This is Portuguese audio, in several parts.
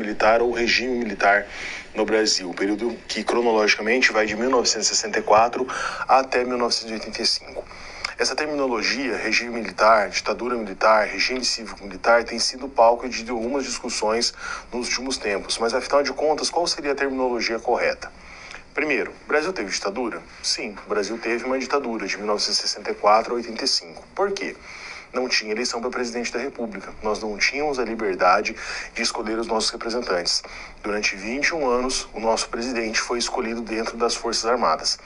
militar ou regime militar no Brasil, período que cronologicamente vai de 1964 até 1985. Essa terminologia, regime militar, ditadura militar, regime cívico-militar, tem sido palco de algumas discussões nos últimos tempos, mas afinal de contas, qual seria a terminologia correta? Primeiro, o Brasil teve ditadura? Sim, o Brasil teve uma ditadura de 1964 a 85. Por quê? Não tinha eleição para presidente da República. Nós não tínhamos a liberdade de escolher os nossos representantes. Durante 21 anos, o nosso presidente foi escolhido dentro das Forças Armadas.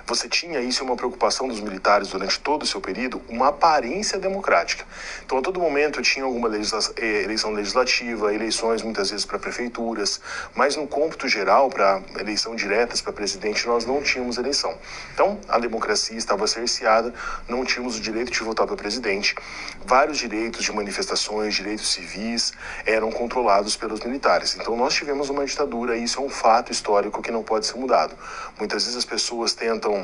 Você tinha isso, uma preocupação dos militares durante todo o seu período, uma aparência democrática. Então, a todo momento, tinha alguma eleição legislativa, eleições muitas vezes para prefeituras, mas no cômputo geral, para eleição diretas para presidente, nós não tínhamos eleição. Então, a democracia estava cerceada, não tínhamos o direito de votar para presidente. Vários direitos de manifestações, direitos civis, eram controlados pelos militares. Então, nós tivemos uma ditadura e isso é um fato histórico que não pode ser mudado. Muitas vezes as pessoas tentam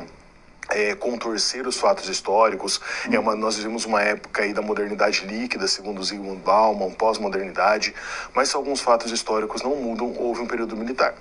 contorcer os fatos históricos. Nós vivemos uma época aí da modernidade líquida, segundo Zygmunt Bauman, pós-modernidade, mas alguns fatos históricos não mudam, houve um período militar.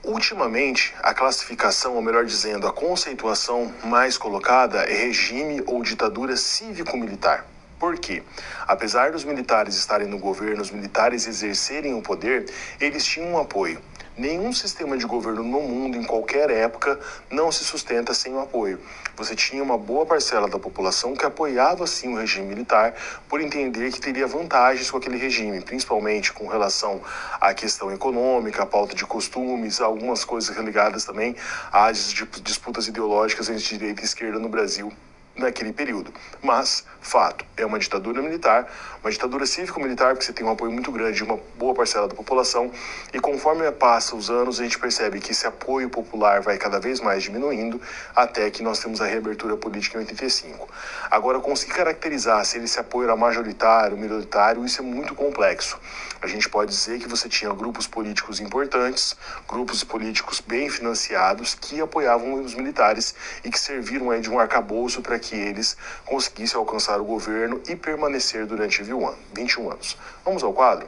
Ultimamente, a classificação, ou melhor dizendo, a conceituação mais colocada é regime ou ditadura cívico-militar. Por quê? Apesar dos militares estarem no governo, os militares exercerem o poder, eles tinham um apoio. Nenhum sistema de governo no mundo, em qualquer época, não se sustenta sem o apoio. Você tinha uma boa parcela da população que apoiava, sim, o regime militar, por entender que teria vantagens com aquele regime, principalmente com relação à questão econômica, à pauta de costumes, algumas coisas ligadas também às disputas ideológicas entre direita e esquerda no Brasil naquele período. Mas, fato, é uma ditadura militar, uma ditadura cívico-militar, porque você tem um apoio muito grande de uma boa parcela da população, e conforme passa os anos, a gente percebe que esse apoio popular vai cada vez mais diminuindo, até que nós temos a reabertura política em 85. Agora, conseguir caracterizar se esse apoio era majoritário, minoritário, isso é muito complexo. A gente pode dizer que você tinha grupos políticos importantes, grupos políticos bem financiados, que apoiavam os militares e que serviram aí de um arcabouço para que eles conseguissem alcançar o governo e permanecer durante 21 anos. Vamos ao quadro?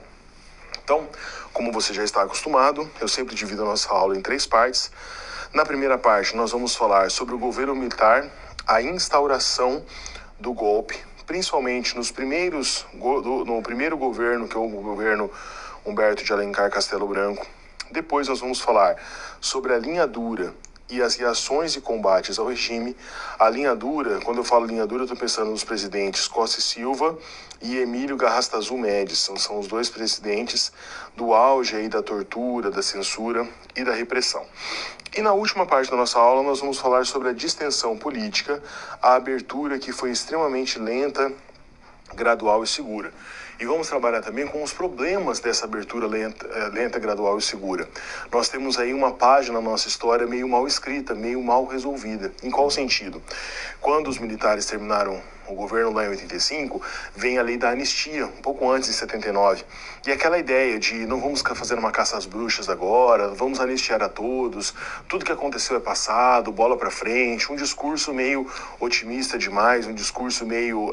Então, como você já está acostumado, eu sempre divido a nossa aula em 3 partes. Na primeira parte, nós vamos falar sobre o governo militar, a instauração do golpe, principalmente no primeiro governo, que é o governo Humberto de Alencar Castelo Branco. Depois nós vamos falar sobre a linha dura e as reações e combates ao regime. A linha dura, quando eu falo linha dura, eu estou pensando nos presidentes Costa e Silva e Emílio Garrastazu Médici. São os 2 presidentes do auge aí da tortura, da censura e da repressão. E na última parte da nossa aula, nós vamos falar sobre a distensão política, a abertura que foi extremamente lenta, gradual e segura. E vamos trabalhar também com os problemas dessa abertura lenta, gradual e segura. Nós temos aí uma página na nossa história meio mal escrita, meio mal resolvida. Em qual sentido? Quando os militares terminaram o governo lá em 85, vem a lei da anistia, um pouco antes, em 79. E aquela ideia de não vamos fazer uma caça às bruxas agora, vamos anistiar a todos, tudo que aconteceu é passado, bola pra frente, um discurso meio otimista demais, um discurso meio,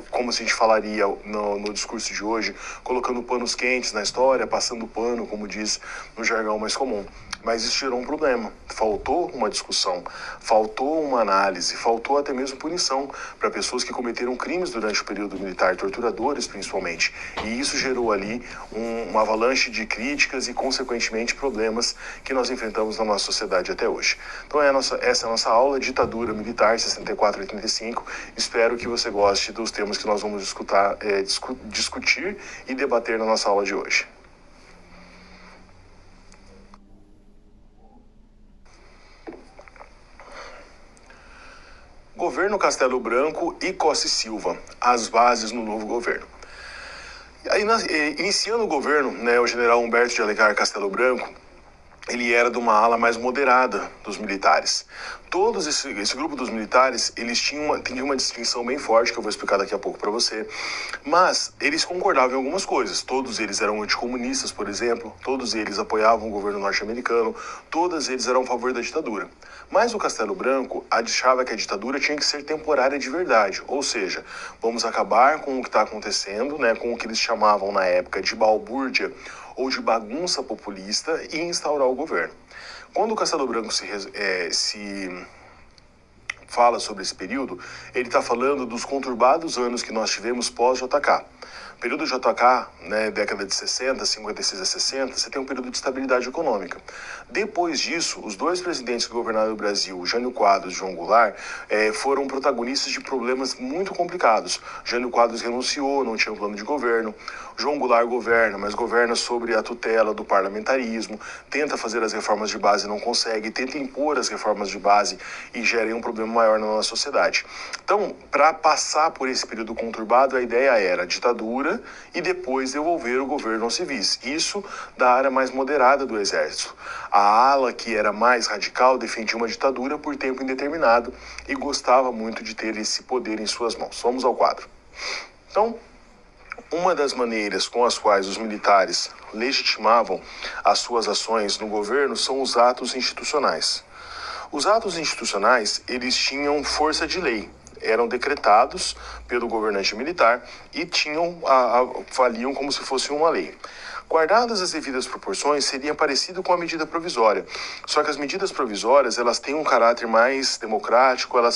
como a gente falaria no discurso de hoje, colocando panos quentes na história, passando pano, como diz no jargão mais comum. Mas isso gerou um problema. Faltou uma discussão, faltou uma análise, faltou até mesmo punição para pessoas que cometeram crimes durante o período militar, torturadores principalmente. E isso gerou ali uma avalanche de críticas e, consequentemente, problemas que nós enfrentamos na nossa sociedade até hoje. Então, essa é a nossa aula, Ditadura Militar, 64 a 85. Espero que você goste dos temas que nós vamos discutir e debater na nossa aula de hoje. Governo Castelo Branco e Costa e Silva, as bases no novo governo. Aí, iniciando o governo, o general Humberto de Alencar Castelo Branco, ele era de uma ala mais moderada dos militares. Todos esse grupo dos militares, eles tinham uma distinção bem forte, que eu vou explicar daqui a pouco para você, mas eles concordavam em algumas coisas. Todos eles eram anticomunistas, por exemplo, todos eles apoiavam o governo norte-americano, todos eles eram a favor da ditadura. Mas o Castelo Branco achava que a ditadura tinha que ser temporária de verdade, ou seja, vamos acabar com o que está acontecendo, com o que eles chamavam na época de balbúrdia, ou de bagunça populista e instaurar o governo. Quando o Castelo Branco se fala sobre esse período, ele está falando dos conturbados anos que nós tivemos pós-JK. Período JK, né, década de 60, 56 a 60, você tem um período de estabilidade econômica. Depois disso, os dois presidentes que governaram o Brasil, Jânio Quadros e João Goulart, foram protagonistas de problemas muito complicados. Jânio Quadros renunciou, não tinha um plano de governo. João Goulart governa, mas governa sobre a tutela do parlamentarismo, tenta fazer as reformas de base e não consegue, tenta impor as reformas de base e gera um problema maior na nossa sociedade. Então, para passar por esse período conturbado, a ideia era ditadura e depois devolver o governo aos civis. Isso da área mais moderada do exército. A ala que era mais radical defendia uma ditadura por tempo indeterminado e gostava muito de ter esse poder em suas mãos. Vamos ao quadro. Então, uma das maneiras com as quais os militares legitimavam as suas ações no governo são os atos institucionais. Os atos institucionais, eles tinham força de lei, eram decretados pelo governante militar e valiam como se fosse uma lei. Guardadas as devidas proporções, seria parecido com a medida provisória. Só que as medidas provisórias, elas têm um caráter mais democrático, elas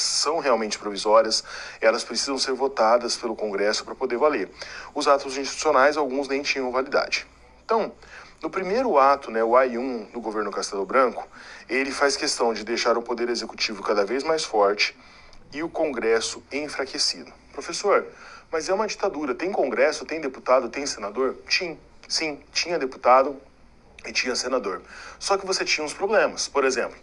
são realmente provisórias, elas precisam ser votadas pelo Congresso para poder valer. Os atos institucionais, alguns nem tinham validade. Então, no primeiro ato, né, o AI-1 do governo Castelo Branco, ele faz questão de deixar o poder executivo cada vez mais forte e o Congresso enfraquecido. Professor, mas é uma ditadura, tem Congresso, tem deputado, tem senador? Sim, tinha deputado e tinha senador. Só que você tinha uns problemas. Por exemplo,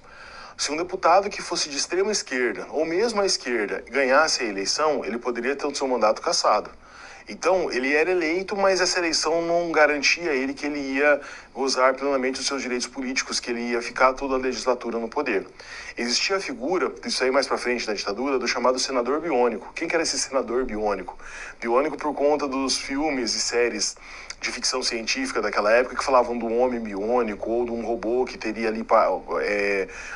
se um deputado que fosse de extrema esquerda, ou mesmo à esquerda, ganhasse a eleição, ele poderia ter o seu mandato cassado. Então, ele era eleito, mas essa eleição não garantia a ele que ele ia gozar plenamente dos seus direitos políticos, que ele ia ficar toda a legislatura no poder. Existia a figura, isso aí mais pra frente da ditadura, do chamado senador biônico. Quem que era esse senador biônico? Biônico por conta dos filmes e séries de ficção científica daquela época que falavam do homem biônico ou de um robô que teria ali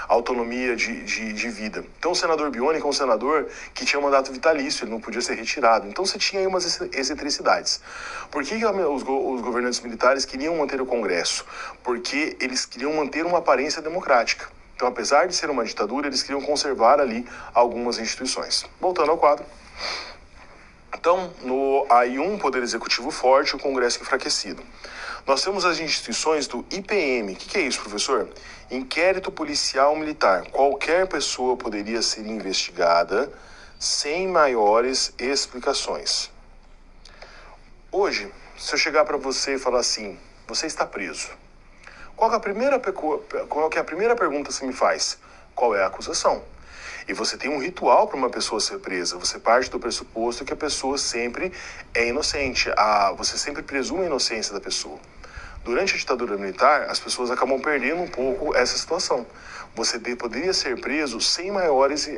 autonomia de vida. Então o senador biônico é um senador que tinha mandato vitalício, ele não podia ser retirado. Então você tinha aí umas excentricidades. Por que os governantes militares queriam manter o Congresso? Porque eles queriam manter uma aparência democrática. Então, apesar de ser uma ditadura, eles queriam conservar ali algumas instituições. Voltando ao quadro. Então, no AI-1, Poder Executivo forte, o Congresso enfraquecido. Nós temos as instituições do IPM. O que é isso, professor? Inquérito Policial Militar. Qualquer pessoa poderia ser investigada sem maiores explicações. Hoje, se eu chegar para você e falar assim, você está preso. Qual que é a primeira pergunta que você me faz? Qual é a acusação? E você tem um ritual para uma pessoa ser presa. Você parte do pressuposto que a pessoa sempre é inocente. Você sempre presume a inocência da pessoa. Durante a ditadura militar, as pessoas acabam perdendo um pouco essa situação. Você poderia ser preso sem maiores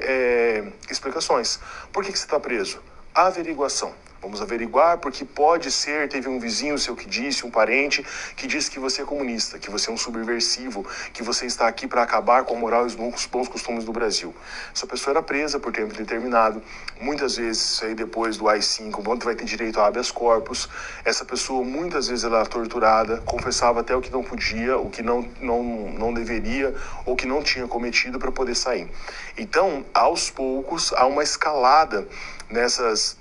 explicações. Por que você está preso? Averiguação. Vamos averiguar porque pode ser, teve um vizinho seu que disse, um parente, que disse que você é comunista, que você é um subversivo, que você está aqui para acabar com a moral e os bons costumes do Brasil. Essa pessoa era presa por tempo determinado. Muitas vezes, isso aí depois do AI-5, onde vai ter direito a habeas corpus. Essa pessoa, muitas vezes, ela era torturada, confessava até o que não podia, o que não deveria, ou que não tinha cometido para poder sair. Então, aos poucos, há uma escalada nessas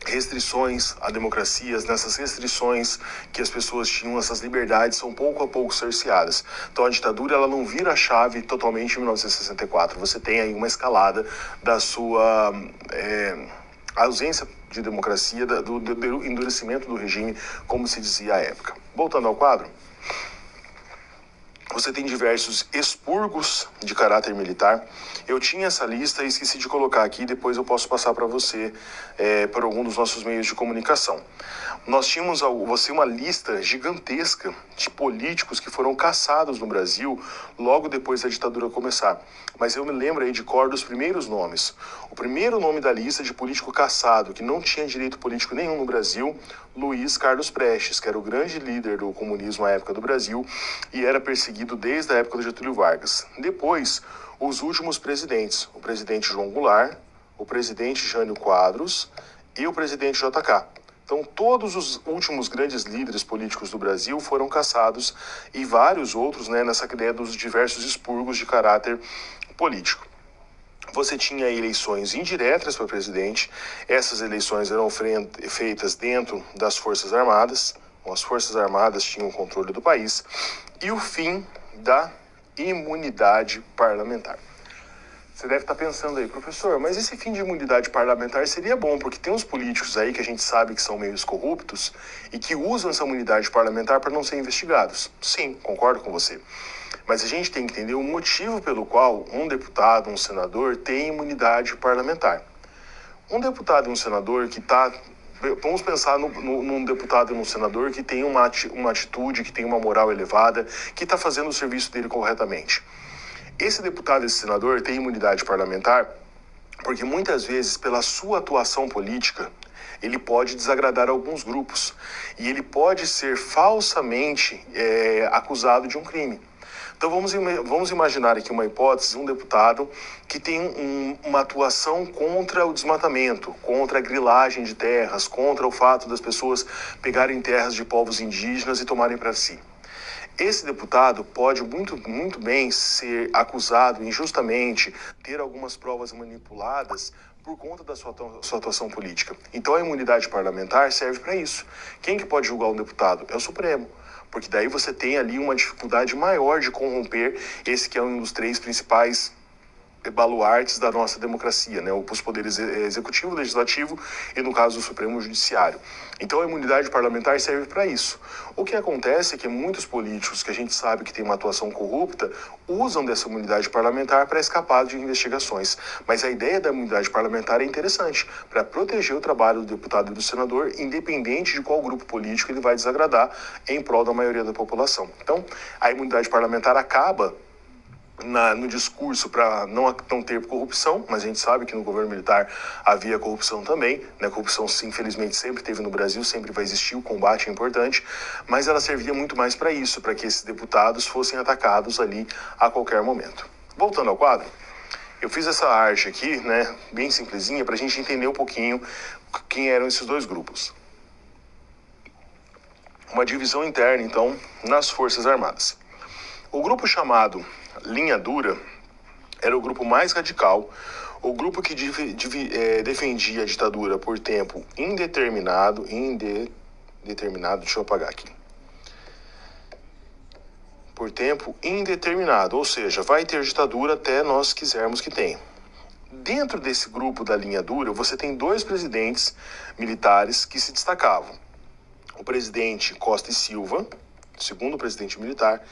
restrições a democracias, nessas restrições que as pessoas tinham, essas liberdades são pouco a pouco cerceadas. Então a ditadura ela não vira a chave totalmente em 1964. Você tem aí uma escalada da sua ausência de democracia, do endurecimento do regime, como se dizia à época. Voltando ao quadro. Você tem diversos expurgos de caráter militar. Eu tinha essa lista e esqueci de colocar aqui, depois eu posso passar para você por algum dos nossos meios de comunicação. Nós tínhamos uma lista gigantesca de políticos que foram caçados no Brasil logo depois da ditadura começar. Mas eu me lembro aí de cor dos primeiros nomes. O primeiro nome da lista de político caçado, que não tinha direito político nenhum no Brasil, Luiz Carlos Prestes, que era o grande líder do comunismo à época do Brasil e era perseguido desde a época do Getúlio Vargas. Depois, os últimos presidentes, o presidente João Goulart, o presidente Jânio Quadros e o presidente JK. Então, todos os últimos grandes líderes políticos do Brasil foram cassados e vários outros, né, nessa ideia dos diversos expurgos de caráter político. Você tinha eleições indiretas para presidente, essas eleições eram feitas dentro das Forças Armadas, as Forças Armadas tinham o controle do país, e o fim da imunidade parlamentar. Você deve estar pensando aí, professor, mas esse fim de imunidade parlamentar seria bom, porque tem uns políticos aí que a gente sabe que são meio corruptos e que usam essa imunidade parlamentar para não ser investigados. Sim, concordo com você. Mas a gente tem que entender o motivo pelo qual um deputado, um senador, tem imunidade parlamentar. Um deputado e um senador que está... Vamos pensar num deputado e num senador que tem uma atitude, que tem uma moral elevada, que está fazendo o serviço dele corretamente. Esse deputado e esse senador tem imunidade parlamentar porque muitas vezes, pela sua atuação política, ele pode desagradar alguns grupos e ele pode ser falsamente acusado de um crime. Então vamos imaginar aqui uma hipótese, um deputado que tem uma atuação contra o desmatamento, contra a grilagem de terras, contra o fato das pessoas pegarem terras de povos indígenas e tomarem para si. Esse deputado pode muito bem ser acusado injustamente, ter algumas provas manipuladas por conta da sua atuação política. Então a imunidade parlamentar serve para isso. Quem que pode julgar um deputado? É o Supremo. Porque daí você tem ali uma dificuldade maior de corromper esse que é um dos três principais baluartes da nossa democracia, né? Os poderes executivo, legislativo e, no caso, o Supremo Judiciário. Então, a imunidade parlamentar serve para isso. O que acontece é que muitos políticos que a gente sabe que tem uma atuação corrupta usam dessa imunidade parlamentar para escapar de investigações. Mas a ideia da imunidade parlamentar é interessante, para proteger o trabalho do deputado e do senador, independente de qual grupo político ele vai desagradar, em prol da maioria da população. Então, a imunidade parlamentar acaba no discurso para não ter corrupção, mas a gente sabe que no governo militar havia corrupção também, né? Corrupção, infelizmente, sempre teve no Brasil, sempre vai existir, o combate é importante, mas ela servia muito mais para isso, para que esses deputados fossem atacados ali a qualquer momento. Voltando ao quadro, eu fiz essa arte aqui, né, bem simplesinha, para a gente entender um pouquinho quem eram esses dois grupos. Uma divisão interna, então, nas Forças Armadas. O grupo chamado Linha Dura era o grupo mais radical, o grupo que defendia a ditadura por tempo indeterminado, deixa eu apagar aqui. Por tempo indeterminado, ou seja, vai ter ditadura até nós quisermos que tenha. Dentro desse grupo da Linha Dura, você tem dois presidentes militares que se destacavam. O presidente Costa e Silva, segundo presidente militar,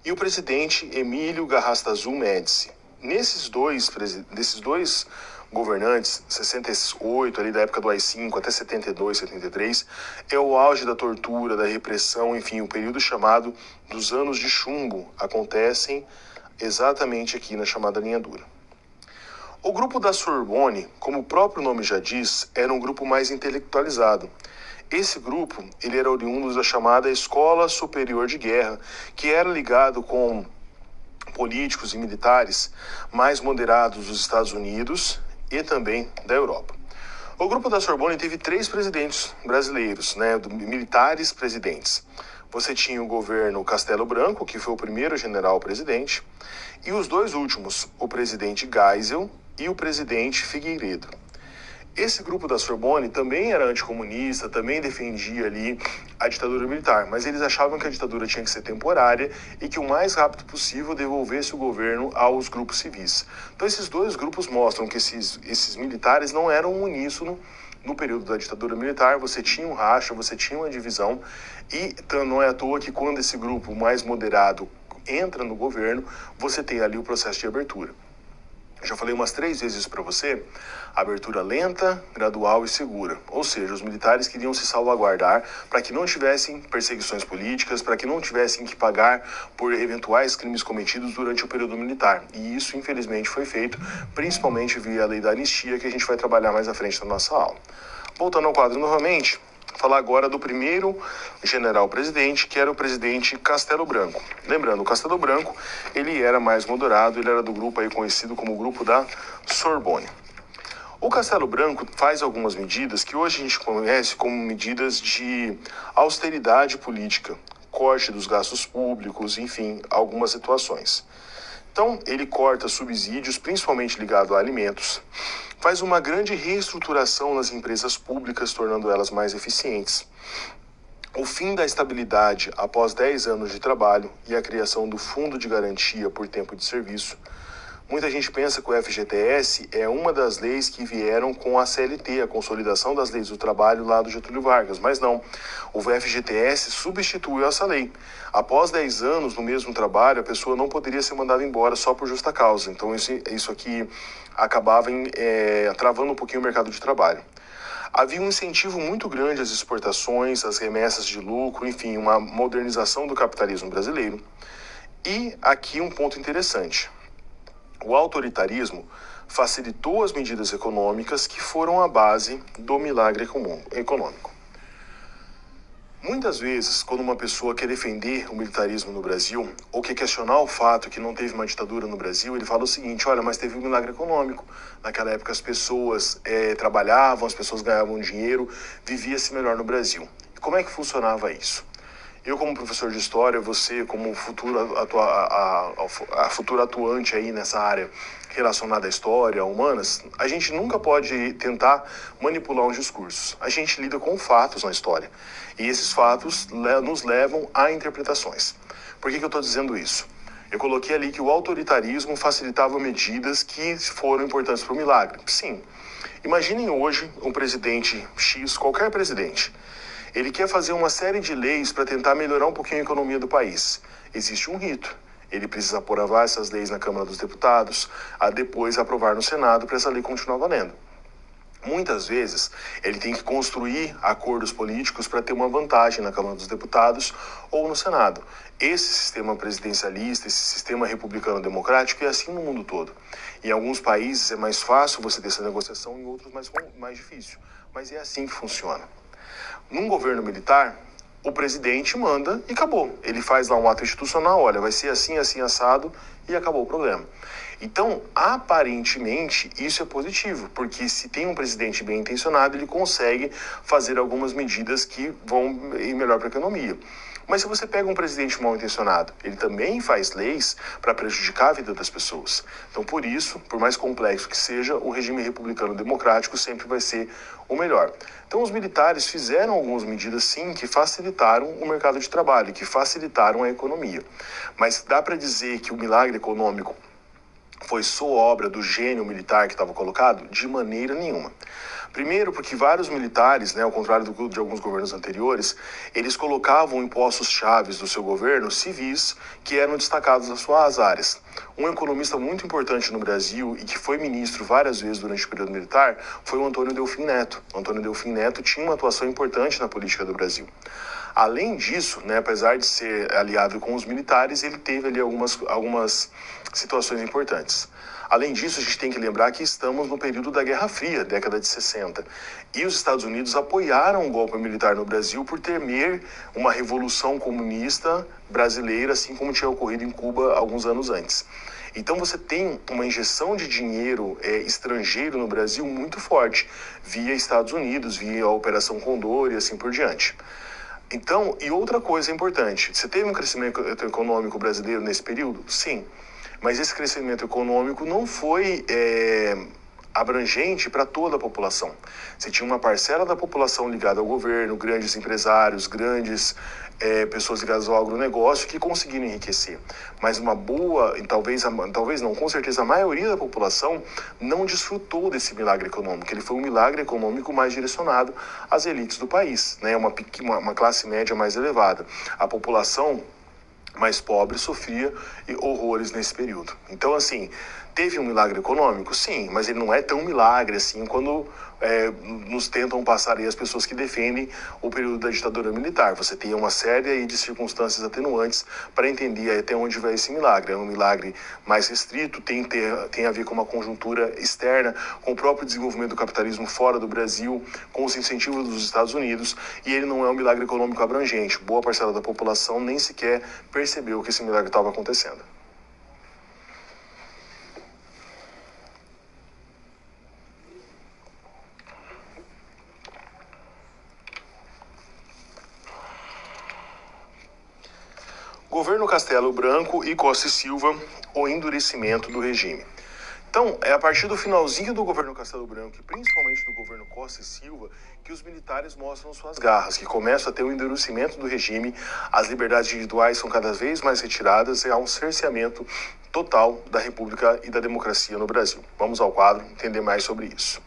e o presidente Emílio Garrastazu Médici. Desses dois governantes, 68, ali da época do AI-5 até 72, 73, é o auge da tortura, da repressão, enfim, o período chamado dos anos de chumbo acontecem exatamente aqui na chamada Linha Dura. O grupo da Sorbonne, como o próprio nome já diz, era um grupo mais intelectualizado. Esse grupo, ele era oriundo da chamada Escola Superior de Guerra, que era ligado com políticos e militares mais moderados dos Estados Unidos e também da Europa. O grupo da Sorbonne teve 3 presidentes brasileiros, né, militares presidentes. Você tinha o governo Castelo Branco, que foi o primeiro general-presidente, e os dois últimos, o presidente Geisel e o presidente Figueiredo. Esse grupo da Sorbonne também era anticomunista, também defendia ali a ditadura militar, mas eles achavam que a ditadura tinha que ser temporária e que o mais rápido possível devolvesse o governo aos grupos civis. Então esses dois grupos mostram que esses militares não eram uníssono no período da ditadura militar, você tinha um racha, você tinha uma divisão, e não é à toa que quando esse grupo mais moderado entra no governo, você tem ali o processo de abertura. Já falei umas 3 vezes isso para você, abertura lenta, gradual e segura. Ou seja, os militares queriam se salvaguardar para que não tivessem perseguições políticas, para que não tivessem que pagar por eventuais crimes cometidos durante o período militar. E isso, infelizmente, foi feito, principalmente via lei da anistia, que a gente vai trabalhar mais à frente na nossa aula. Voltando ao quadro novamente, falar agora do primeiro general-presidente, que era o presidente Castelo Branco. Lembrando, o Castelo Branco, ele era mais moderado, ele era do grupo aí conhecido como o grupo da Sorbonne. O Castelo Branco faz algumas medidas que hoje a gente conhece como medidas de austeridade política, corte dos gastos públicos, enfim, algumas situações. Então, ele corta subsídios, principalmente ligados a alimentos, faz uma grande reestruturação nas empresas públicas, tornando elas mais eficientes. O fim da estabilidade após 10 anos de trabalho e a criação do Fundo de Garantia por Tempo de Serviço. Muita gente pensa que o FGTS é uma das leis que vieram com a CLT, a Consolidação das Leis do Trabalho lá do Getúlio Vargas, mas não. O FGTS substituiu essa lei. Após 10 anos no mesmo trabalho, a pessoa não poderia ser mandada embora só por justa causa. Então isso aqui acabava travando um pouquinho o mercado de trabalho. Havia um incentivo muito grande às exportações, às remessas de lucro, enfim, uma modernização do capitalismo brasileiro. E aqui um ponto interessante. O autoritarismo facilitou as medidas econômicas que foram a base do milagre econômico. Muitas vezes, quando uma pessoa quer defender o militarismo no Brasil, ou quer questionar o fato que não teve uma ditadura no Brasil, ele fala o seguinte: olha, mas teve um milagre econômico. Naquela época as pessoas trabalhavam, as pessoas ganhavam dinheiro, vivia-se melhor no Brasil. E como é que funcionava isso? Eu, como professor de história, você, como futuro atuante aí nessa área relacionada à história, a humanas, a gente nunca pode tentar manipular os discursos. A gente lida com fatos na história. E esses fatos nos levam a interpretações. Por que eu estou dizendo isso? Eu coloquei ali que o autoritarismo facilitava medidas que foram importantes para o milagre. Sim. Imaginem hoje um presidente X, qualquer presidente. Ele quer fazer uma série de leis para tentar melhorar um pouquinho a economia do país. Existe um rito. Ele precisa aprovar essas leis na Câmara dos Deputados, a depois aprovar no Senado para essa lei continuar valendo. Muitas vezes, ele tem que construir acordos políticos para ter uma vantagem na Câmara dos Deputados ou no Senado. Esse sistema presidencialista, esse sistema republicano-democrático é assim no mundo todo. Em alguns países é mais fácil você ter essa negociação, em outros mais difícil. Mas é assim que funciona. Num governo militar, o presidente manda e acabou. Ele faz lá um ato institucional, olha, vai ser assim, assim, assado, e acabou o problema. Então, aparentemente, isso é positivo, porque se tem um presidente bem intencionado, ele consegue fazer algumas medidas que vão ir melhor para a economia. Mas se você pega um presidente mal intencionado, ele também faz leis para prejudicar a vida das pessoas. Então, por isso, por mais complexo que seja, o regime republicano democrático sempre vai ser o melhor. Então, os militares fizeram algumas medidas, sim, que facilitaram o mercado de trabalho, que facilitaram a economia. Mas dá para dizer que o milagre econômico foi só obra do gênio militar que estava colocado? De maneira nenhuma. Primeiro, porque vários militares, ao contrário de alguns governos anteriores, eles colocavam impostos chaves do seu governo civis que eram destacados nas suas áreas. Um economista muito importante no Brasil e que foi ministro várias vezes durante o período militar foi o Antônio Delfim Neto. O Antônio Delfim Neto tinha uma atuação importante na política do Brasil. Além disso, apesar de ser aliado com os militares, ele teve ali algumas situações importantes. Além disso, a gente tem que lembrar que estamos no período da Guerra Fria, década de 60. E os Estados Unidos apoiaram o golpe militar no Brasil por temer uma revolução comunista brasileira, assim como tinha ocorrido em Cuba alguns anos antes. Então você tem uma injeção de dinheiro estrangeiro no Brasil muito forte, via Estados Unidos, via a Operação Condor e assim por diante. Então, e outra coisa importante, você teve um crescimento econômico brasileiro nesse período? Sim. Mas esse crescimento econômico não foi abrangente para toda a população. Você tinha uma parcela da população ligada ao governo, grandes empresários, grandes pessoas ligadas ao agronegócio que conseguiram enriquecer. Mas uma boa, talvez não, com certeza a maioria da população não desfrutou desse milagre econômico. Ele foi um milagre econômico mais direcionado às elites do país, uma classe média mais elevada. A população mais pobre sofria horrores nesse período. Então, assim, teve um milagre econômico? Sim, mas ele não é tão milagre assim quando nos tentam passar aí as pessoas que defendem o período da ditadura militar. Você tem uma série aí de circunstâncias atenuantes para entender até onde vai esse milagre. É um milagre mais restrito, tem a ver com uma conjuntura externa, com o próprio desenvolvimento do capitalismo fora do Brasil, com os incentivos dos Estados Unidos, e ele não é um milagre econômico abrangente. Boa parcela da população nem sequer percebeu que esse milagre estava acontecendo. Governo Castelo Branco e Costa e Silva, o endurecimento do regime. Então, é a partir do finalzinho do governo Castelo Branco e principalmente do governo Costa e Silva que os militares mostram suas garras, que começam a ter o endurecimento do regime, as liberdades individuais são cada vez mais retiradas e há um cerceamento total da República e da democracia no Brasil. Vamos ao quadro entender mais sobre isso.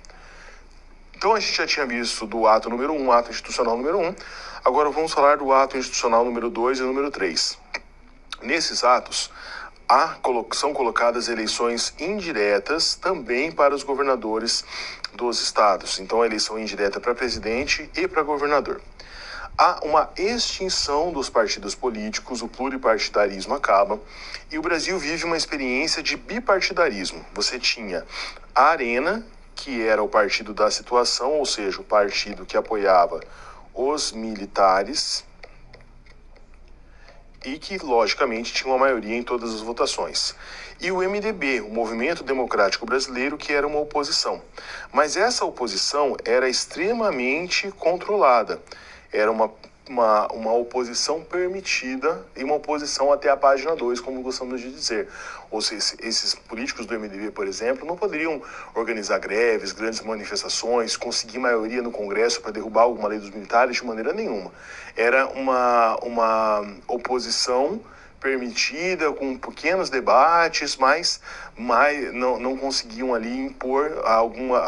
Então, a gente já tinha visto do ato número 1, ato institucional número 1, agora vamos falar do ato institucional número 2 e número 3. Nesses atos, são colocadas eleições indiretas também para os governadores dos estados. Então, a eleição indireta para presidente e para governador. Há uma extinção dos partidos políticos, o pluripartidarismo acaba, e o Brasil vive uma experiência de bipartidarismo. Você tinha a Arena, que era o partido da situação, ou seja, o partido que apoiava os militares, e que, logicamente, tinha uma maioria em todas as votações. E o MDB, o Movimento Democrático Brasileiro, que era uma oposição. Mas essa oposição era extremamente controlada. Era uma oposição permitida e uma oposição até a página 2, como gostamos de dizer. Ou seja, esses políticos do MDB, por exemplo, não poderiam organizar greves, grandes manifestações, conseguir maioria no Congresso para derrubar alguma lei dos militares de maneira nenhuma. Era uma oposição permitida, com pequenos debates, mas não conseguiam ali impor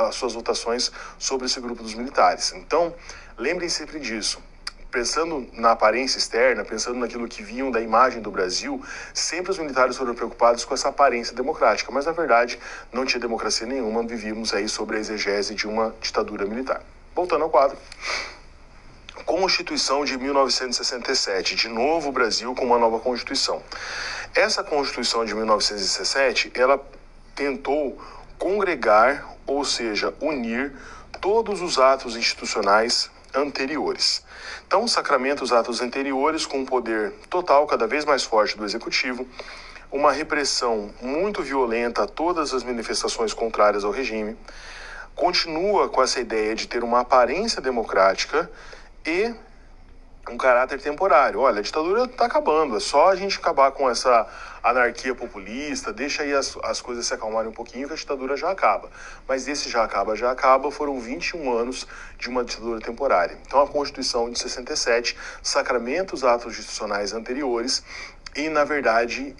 as suas votações sobre esse grupo dos militares. Então, lembrem sempre disso. Pensando na aparência externa, pensando naquilo que viam da imagem do Brasil, sempre os militares foram preocupados com essa aparência democrática, mas na verdade não tinha democracia nenhuma, vivíamos aí sobre a exegese de uma ditadura militar. Voltando ao quadro. Constituição de 1967, de novo o Brasil com uma nova Constituição. Essa Constituição de 1967, ela tentou congregar, ou seja, unir todos os atos institucionais anteriores. Então, sacramenta os atos anteriores com um poder total cada vez mais forte do Executivo, uma repressão muito violenta a todas as manifestações contrárias ao regime, continua com essa ideia de ter uma aparência democrática e um caráter temporário. Olha, a ditadura está acabando, é só a gente acabar com essa anarquia populista, deixa aí as coisas se acalmarem um pouquinho que a ditadura já acaba. Mas esse já acaba, foram 21 anos de uma ditadura temporária. Então a Constituição de 67 sacramenta os atos institucionais anteriores e, na verdade,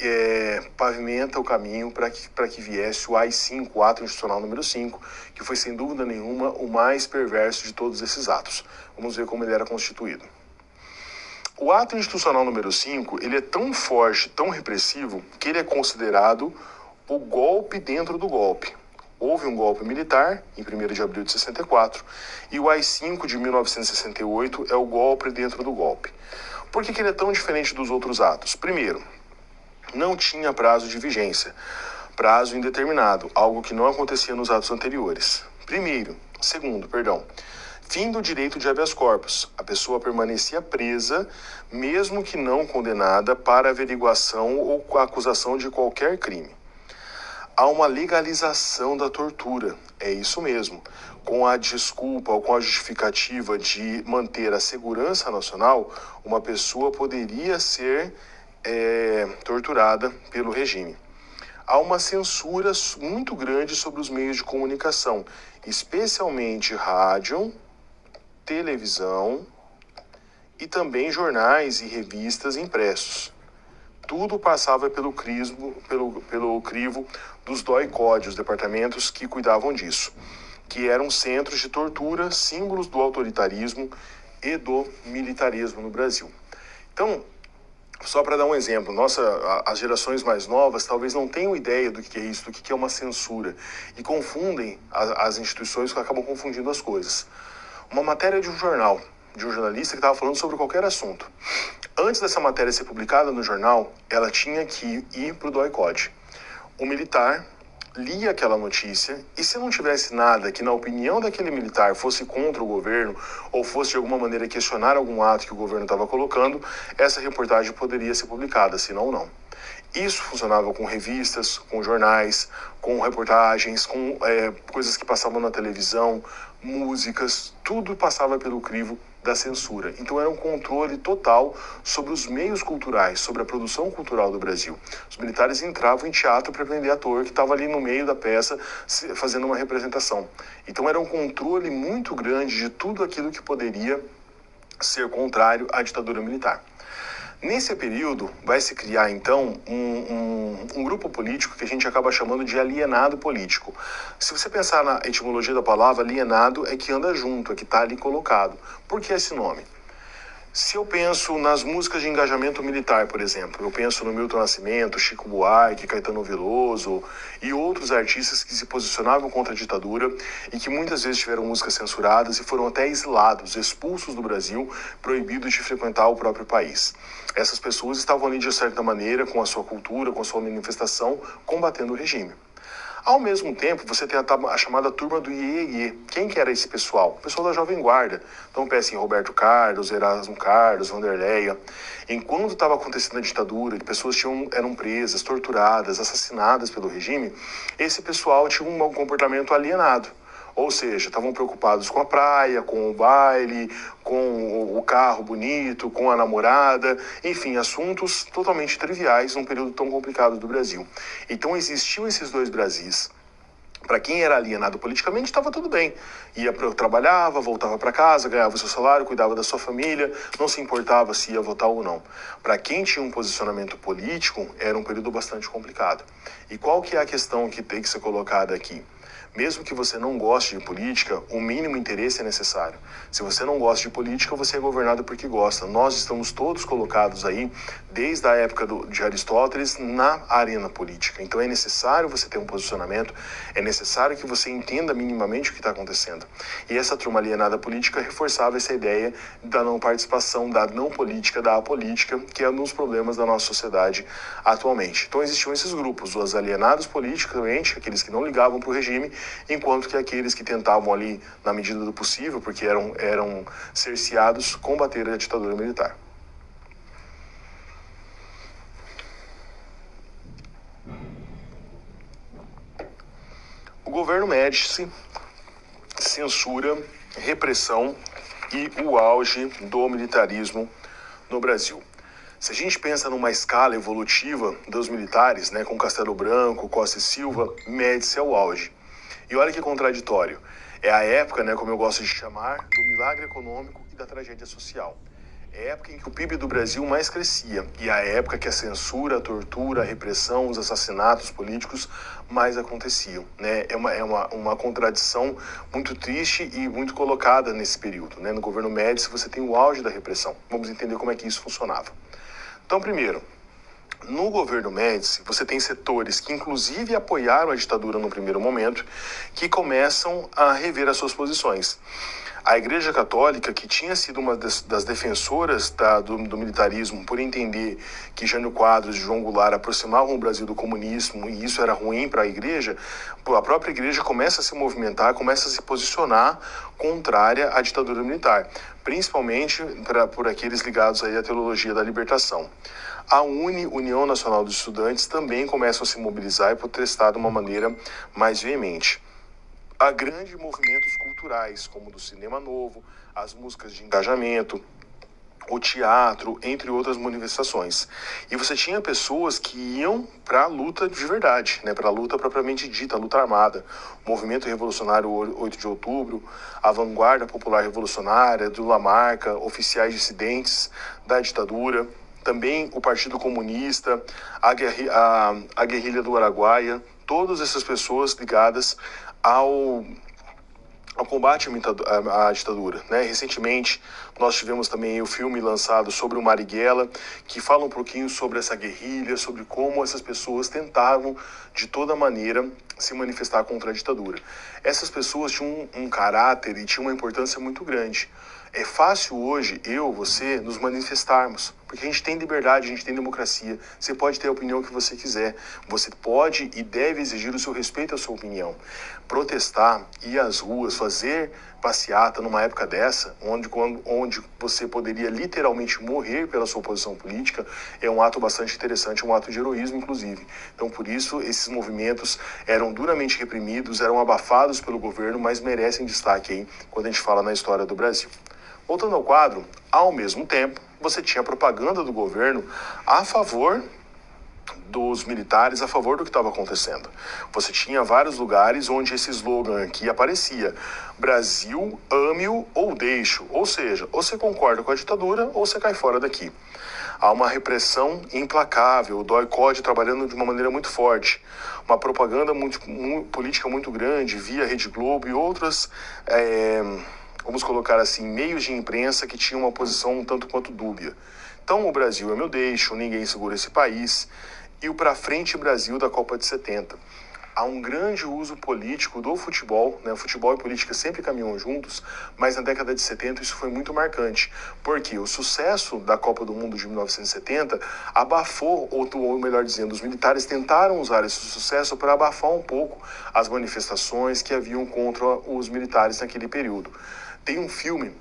pavimenta o caminho para que viesse o AI-5, o ato institucional número 5, que foi, sem dúvida nenhuma, o mais perverso de todos esses atos. Vamos ver como ele era constituído. O ato institucional número 5, ele é tão forte, tão repressivo, que ele é considerado o golpe dentro do golpe. Houve um golpe militar, em 1º de abril de 64, e o AI-5 de 1968 é o golpe dentro do golpe. Por que ele é tão diferente dos outros atos? Primeiro, não tinha prazo de vigência, prazo indeterminado, algo que não acontecia nos atos anteriores. Segundo, fim do direito de habeas corpus. A pessoa permanecia presa, mesmo que não condenada, para averiguação ou acusação de qualquer crime. Há uma legalização da tortura, é isso mesmo. Com a desculpa ou com a justificativa de manter a segurança nacional, uma pessoa poderia ser torturada pelo regime. Há uma censura muito grande sobre os meios de comunicação, especialmente rádio, televisão e também jornais e revistas impressos. Tudo passava pelo crivo dos DOI-CODE, os departamentos que cuidavam disso, que eram centros de tortura, símbolos do autoritarismo e do militarismo no Brasil. Então, só para dar um exemplo, as gerações mais novas talvez não tenham ideia do que é isso, do que é uma censura, e confundem as instituições, que acabam confundindo as coisas. Uma matéria de um jornal, de um jornalista que estava falando sobre qualquer assunto. Antes dessa matéria ser publicada no jornal, ela tinha que ir para o DOI-CODE. O militar lia aquela notícia e, se não tivesse nada que, na opinião daquele militar, fosse contra o governo ou fosse de alguma maneira questionar algum ato que o governo estava colocando, essa reportagem poderia ser publicada, senão não. Isso funcionava com revistas, com jornais, com reportagens, com coisas que passavam na televisão, músicas, tudo passava pelo crivo da censura. Então era um controle total sobre os meios culturais, sobre a produção cultural do Brasil. Os militares entravam em teatro para prender ator que estava ali no meio da peça fazendo uma representação. Então era um controle muito grande de tudo aquilo que poderia ser contrário à ditadura militar. Nesse período, vai se criar, então, um grupo político que a gente acaba chamando de alienado político. Se você pensar na etimologia da palavra, alienado é que anda junto, é que está ali colocado. Por que esse nome? Se eu penso nas músicas de engajamento militar, por exemplo, eu penso no Milton Nascimento, Chico Buarque, Caetano Veloso e outros artistas que se posicionavam contra a ditadura e que muitas vezes tiveram músicas censuradas e foram até exilados, expulsos do Brasil, proibidos de frequentar o próprio país. Essas pessoas estavam ali, de certa maneira, com a sua cultura, com a sua manifestação, combatendo o regime. Ao mesmo tempo, você tem a chamada turma do Iê. Quem que era esse pessoal? O pessoal da Jovem Guarda. Então pensa em Roberto Carlos, Erasmo Carlos, Vanderleia. Enquanto estava acontecendo a ditadura, pessoas eram presas, torturadas, assassinadas pelo regime, esse pessoal tinha um comportamento alienado. Ou seja, estavam preocupados com a praia, com o baile, com o carro bonito, com a namorada, enfim, assuntos totalmente triviais num período tão complicado do Brasil. Então existiam esses dois Brasis. Para quem era alienado politicamente, estava tudo bem. Trabalhava, voltava para casa, ganhava o seu salário, cuidava da sua família, não se importava se ia votar ou não. Para quem tinha um posicionamento político, era um período bastante complicado. E qual que é a questão que tem que ser colocada aqui? Mesmo que você não goste de política, o mínimo interesse é necessário. Se você não gosta de política, você é governado porque gosta. Nós estamos todos colocados aí, desde a época de Aristóteles, na arena política. Então é necessário você ter um posicionamento, é necessário que você entenda minimamente o que está acontecendo. E essa turma alienada política reforçava essa ideia da não participação, da não política, da apolítica, que é um dos problemas da nossa sociedade atualmente. Então existiam esses grupos, os alienados politicamente, aqueles que não ligavam para o regime, enquanto que aqueles que tentavam ali, na medida do possível, porque eram cerceados, combater a ditadura militar. O governo Médici, censura, repressão e o auge do militarismo no Brasil. Se a gente pensa numa escala evolutiva dos militares, né, com Castelo Branco, Costa e Silva, Médici é o auge. E olha que contraditório. É a época, né, como eu gosto de chamar, do milagre econômico e da tragédia social. É a época em que o PIB do Brasil mais crescia e a época que a censura, a tortura, a repressão, os assassinatos políticos mais aconteciam, né? É uma contradição muito triste e muito colocada nesse período, né? No governo Médici você tem o auge da repressão. Vamos entender como é que isso funcionava. Então, primeiro, no governo Médici, você tem setores que inclusive apoiaram a ditadura no primeiro momento, que começam a rever as suas posições. A Igreja Católica, que tinha sido uma das defensoras do militarismo, por entender que Jânio Quadros e João Goulart aproximavam o Brasil do comunismo e isso era ruim para a Igreja, a própria Igreja começa a se movimentar, começa a se posicionar contrária à ditadura militar, principalmente por aqueles ligados aí à teologia da libertação. A União Nacional dos Estudantes também começa a se mobilizar e protestar de uma maneira mais veemente. Há grandes movimentos culturais, como o do cinema novo, as músicas de engajamento, o teatro, entre outras manifestações. E você tinha pessoas que iam para a luta de verdade, né, para a luta propriamente dita, a luta armada. O movimento revolucionário 8 de outubro, a vanguarda popular revolucionária, do Lamarca, oficiais dissidentes da ditadura, também o Partido Comunista, a guerrilha do Araguaia, todas essas pessoas ligadas ao combate à ditadura, né? Recentemente nós tivemos também o filme lançado sobre o Marighella, que fala um pouquinho sobre essa guerrilha, sobre como essas pessoas tentavam de toda maneira se manifestar contra a ditadura. Essas pessoas tinham um caráter e tinham uma importância muito grande. É fácil hoje, você, nos manifestarmos, porque a gente tem liberdade, a gente tem democracia, você pode ter a opinião que você quiser, você pode e deve exigir o seu respeito à sua opinião. Protestar, ir às ruas, fazer passeata numa época dessa, onde você poderia literalmente morrer pela sua posição política, é um ato bastante interessante, um ato de heroísmo, inclusive. Então, por isso, esses movimentos eram duramente reprimidos, eram abafados pelo governo, mas merecem destaque aí quando a gente fala na história do Brasil. Voltando ao quadro, ao mesmo tempo, você tinha propaganda do governo a favor dos militares, a favor do que estava acontecendo. Você tinha vários lugares onde esse slogan aqui aparecia: Brasil, ame-o ou deixe-o. Ou seja, ou você concorda com a ditadura ou você cai fora daqui. Há uma repressão implacável, o DOI-CODE trabalhando de uma maneira muito forte, uma propaganda política muito grande via Rede Globo e outras, vamos colocar assim, meios de imprensa que tinham uma posição um tanto quanto dúbia. Então o Brasil é meu deixo, ninguém segura esse país, e o Pra Frente Brasil da Copa de 70. Há um grande uso político do futebol, né? Futebol e política sempre caminham juntos, mas na década de 70 isso foi muito marcante, porque o sucesso da Copa do Mundo de 1970 abafou, ou melhor dizendo, os militares tentaram usar esse sucesso para abafar um pouco as manifestações que haviam contra os militares naquele período. Tem um filme,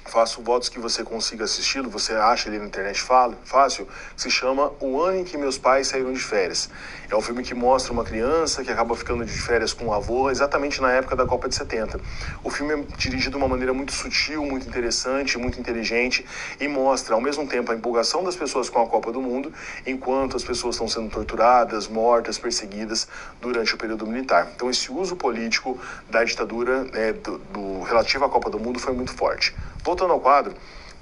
faço votos que você consiga assisti-lo, você acha ele na internet fácil, que se chama O Ano em que Meus Pais Saíram de Férias. É um filme que mostra uma criança que acaba ficando de férias com o avô exatamente na época da Copa de 70. O filme é dirigido de uma maneira muito sutil, muito interessante, muito inteligente e mostra ao mesmo tempo a empolgação das pessoas com a Copa do Mundo, enquanto as pessoas estão sendo torturadas, mortas, perseguidas durante o período militar. Então esse uso político da ditadura relativo à Copa do Mundo foi muito forte. Voltando ao quadro,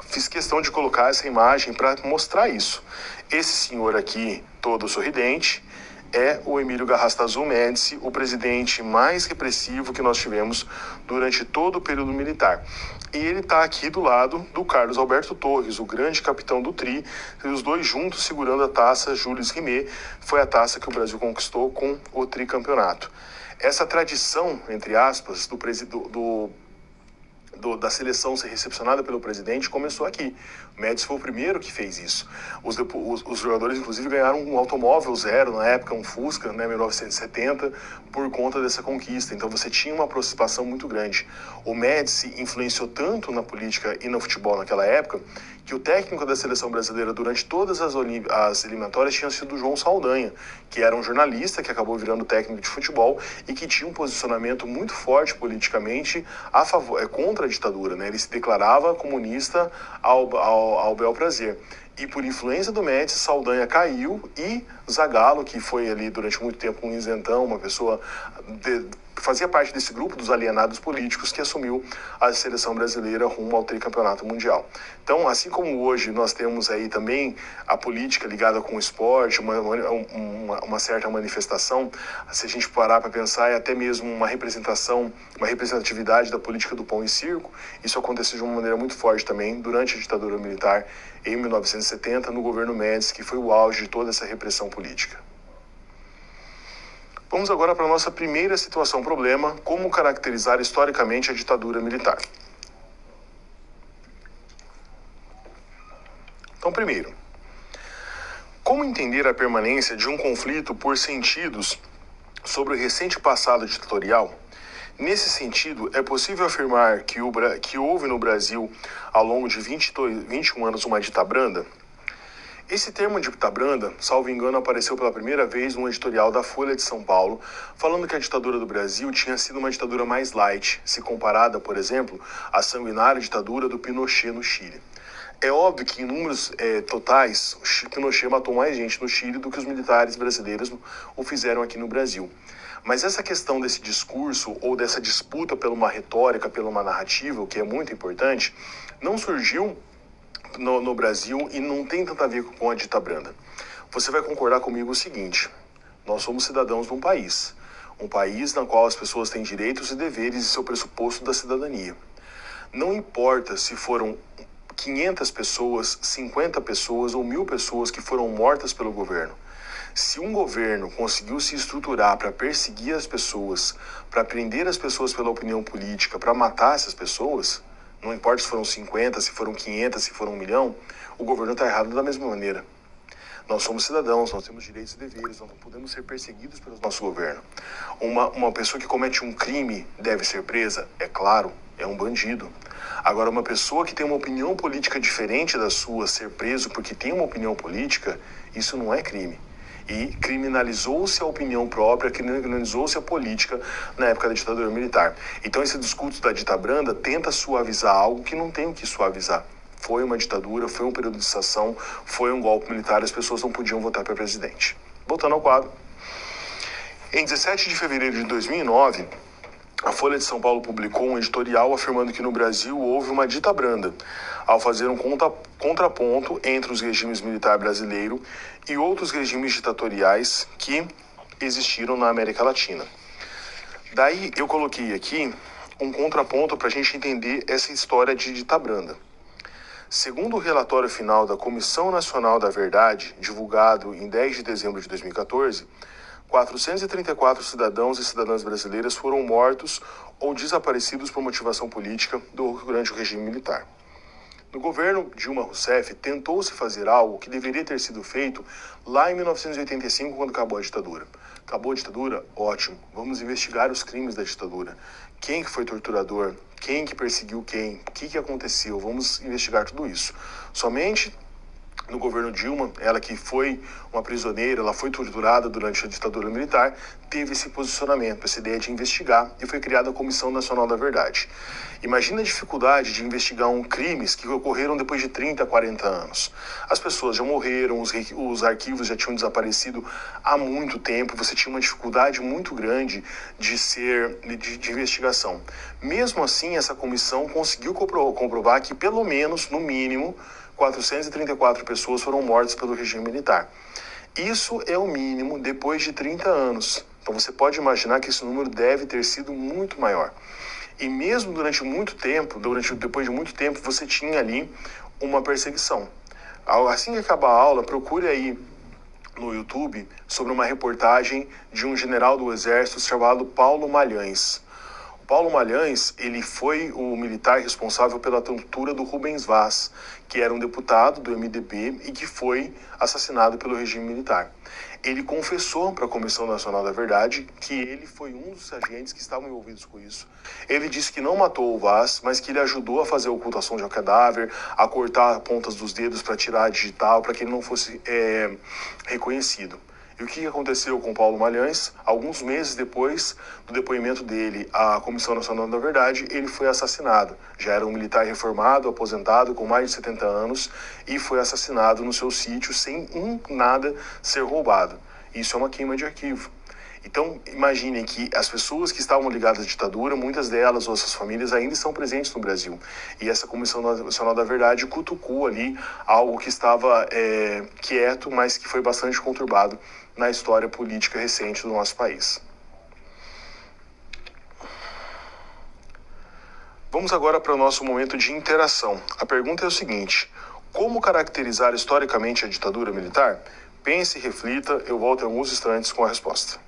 fiz questão de colocar essa imagem para mostrar isso. Esse senhor aqui, todo sorridente, é o Emílio Garrastazu Médici, o presidente mais repressivo que nós tivemos durante todo o período militar. E ele está aqui do lado do Carlos Alberto Torres, o grande capitão do Tri, e os dois juntos segurando a taça Jules Rimet, foi a taça que o Brasil conquistou com o tricampeonato. Essa tradição, entre aspas, da seleção ser recepcionada pelo presidente começou aqui. O Médici foi o primeiro que fez isso. Os jogadores, inclusive, ganharam um automóvel zero, na época um Fusca, né, 1970, por conta dessa conquista. Então você tinha uma aproximação muito grande. O Médici influenciou tanto na política e no futebol naquela época que o técnico da seleção brasileira durante todas as eliminatórias tinha sido o João Saldanha, que era um jornalista que acabou virando técnico de futebol e que tinha um posicionamento muito forte politicamente a favor, contra a ditadura, né? Ele se declarava comunista ao bel prazer. E por influência do Médici, Saldanha caiu e Zagallo, que foi ali durante muito tempo um isentão, uma pessoa fazia parte desse grupo dos alienados políticos que assumiu a seleção brasileira rumo ao tricampeonato mundial. Então, assim como hoje nós temos aí também a política ligada com o esporte, uma certa manifestação, se a gente parar para pensar, é até mesmo uma representatividade da política do pão e circo. Isso aconteceu de uma maneira muito forte também durante a ditadura militar em 1970, no governo Médici, que foi o auge de toda essa repressão política. Vamos agora para a nossa primeira situação-problema, como caracterizar historicamente a ditadura militar. Então, primeiro, como entender a permanência de um conflito por sentidos sobre o recente passado ditatorial? Nesse sentido, é possível afirmar que houve no Brasil, ao longo de 21 anos, uma ditabranda? Esse termo ditabranda, salvo engano, apareceu pela primeira vez num editorial da Folha de São Paulo, falando que a ditadura do Brasil tinha sido uma ditadura mais light, se comparada, por exemplo, à sanguinária ditadura do Pinochet no Chile. É óbvio que em números totais, o Pinochet matou mais gente no Chile do que os militares brasileiros o fizeram aqui no Brasil. Mas essa questão desse discurso ou dessa disputa por uma retórica, por uma narrativa, o que é muito importante, não surgiu no Brasil e não tem tanto a ver com a ditabranda. Você vai concordar comigo o seguinte: nós somos cidadãos de um país na qual as pessoas têm direitos e deveres e seu pressuposto da cidadania. Não importa se foram 500 pessoas, 50 pessoas ou 1000 pessoas que foram mortas pelo governo. Se um governo conseguiu se estruturar para perseguir as pessoas, para prender as pessoas pela opinião política, para matar essas pessoas, não importa se foram 50, se foram 500, se foram 1 milhão, o governo está errado da mesma maneira. Nós somos cidadãos, nós temos direitos e deveres, nós não podemos ser perseguidos pelo nosso governo. Uma pessoa que comete um crime deve ser presa? É claro, é um bandido. Agora, uma pessoa que tem uma opinião política diferente da sua ser preso porque tem uma opinião política, isso não é crime. e criminalizou-se a opinião própria, criminalizou-se a política na época da ditadura militar. Então esse discurso da dita branda tenta suavizar algo que não tem o que suavizar. Foi uma ditadura, foi um período de exceção, foi um golpe militar, as pessoas não podiam votar para presidente. Voltando ao quadro. Em 17 de fevereiro de 2009, a Folha de São Paulo publicou um editorial afirmando que no Brasil houve uma dita branda, ao fazer um contraponto entre os regimes militar brasileiro e outros regimes ditatoriais que existiram na América Latina. Daí eu coloquei aqui um contraponto para a gente entender essa história de dita branda. Segundo o relatório final da Comissão Nacional da Verdade, divulgado em 10 de dezembro de 2014, 434 cidadãos e cidadãs brasileiras foram mortos ou desaparecidos por motivação política durante o regime militar. No governo Dilma Rousseff, tentou-se fazer algo que deveria ter sido feito lá em 1985, quando acabou a ditadura. Acabou a ditadura? Ótimo. Vamos investigar os crimes da ditadura. Quem que foi torturador? Quem que perseguiu quem? O que aconteceu? Vamos investigar tudo isso. Somente no governo Dilma, ela que foi uma prisioneira, ela foi torturada durante a ditadura militar, teve esse posicionamento, essa ideia de investigar, e foi criada a Comissão Nacional da Verdade. Imagina a dificuldade de investigar crimes que ocorreram depois de 30, 40 anos. As pessoas já morreram, os arquivos já tinham desaparecido há muito tempo, você tinha uma dificuldade muito grande de investigação. Mesmo assim, essa comissão conseguiu comprovar que, pelo menos, no mínimo, 434 pessoas foram mortas pelo regime militar. Isso é o mínimo depois de 30 anos. Então você pode imaginar que esse número deve ter sido muito maior. E mesmo durante muito tempo, depois de muito tempo, você tinha ali uma perseguição. Assim que acabar a aula, procure aí no YouTube sobre uma reportagem de um general do Exército chamado Paulo Malhães. Paulo Malhães, ele foi o militar responsável pela tortura do Rubens Vaz, que era um deputado do MDB e que foi assassinado pelo regime militar. Ele confessou para a Comissão Nacional da Verdade que ele foi um dos agentes que estavam envolvidos com isso. Ele disse que não matou o Vaz, mas que ele ajudou a fazer a ocultação de um cadáver, a cortar pontas dos dedos para tirar a digital, para que ele não fosse reconhecido. E o que aconteceu com Paulo Malhães? Alguns meses depois do depoimento dele à Comissão Nacional da Verdade, ele foi assassinado. Já era um militar reformado, aposentado, com mais de 70 anos, e foi assassinado no seu sítio sem nada ser roubado. Isso é uma queima de arquivo. Então, imaginem que as pessoas que estavam ligadas à ditadura, muitas delas ou suas famílias ainda estão presentes no Brasil. E essa Comissão Nacional da Verdade cutucou ali algo que estava quieto, mas que foi bastante conturbado na história política recente do nosso país. Vamos agora para o nosso momento de interação. A pergunta é o seguinte: como caracterizar historicamente a ditadura militar? Pense e reflita, eu volto em alguns instantes com a resposta.